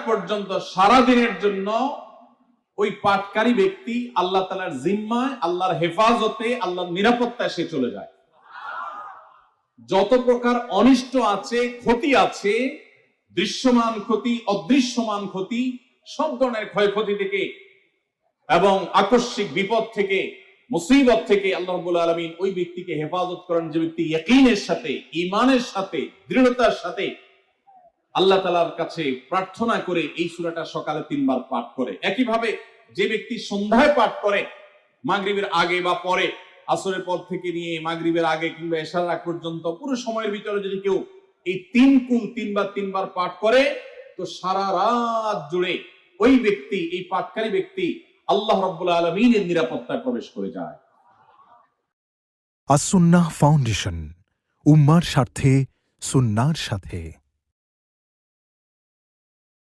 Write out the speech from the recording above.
পর্যন্ত সারা দিনের জন্য ওই পাঠকারী ব্যক্তি আল্লাহ তাআলার জিম্মায়, আল্লাহর হেফাজতে, আল্লাহর নিরাপত্তায় সে চলে যায়। যত প্রকার অনিষ্ট আছে, ক্ষতি আছে, দৃশ্যমান ক্ষতি, অদৃশ্যমান ক্ষতি, সব ধরনের ক্ষয়ক্ষতি থেকে এবং আকস্মিক বিপদ থেকে, মুসিবত থেকে আল্লাহ রাব্বুল আলামিন ওই ব্যক্তিকে হেফাজত করেন, যে ব্যক্তি ইয়াকিনের সাথে, ঈমানের সাথে, দৃঢ়তার সাথে আল্লাহ তাআলার কাছে প্রার্থনা করে এই সূরাটা সকালে 3 বার পাঠ করে। একইভাবে যে ব্যক্তি সন্ধ্যায় পাঠ করে, মাগরিবের আগে বা পরে, আসরের পর থেকে নিয়ে মাগরিবের আগে কিংবা এশার আগ পর্যন্ত পুরো সময়ের ভিতরে যদি কেউ এই 3 কুল 3 বার পাঠ করে, তো সারা রাত জুড়ে ওই ব্যক্তি, এই পাঠকারী ব্যক্তি আল্লাহ রাব্বুল আলামিনের নিরাপত্তায় প্রবেশ করে যায়। আস-সুন্নাহ ফাউন্ডেশন, উম্মার স্বার্থে সুন্নাহর সাথে।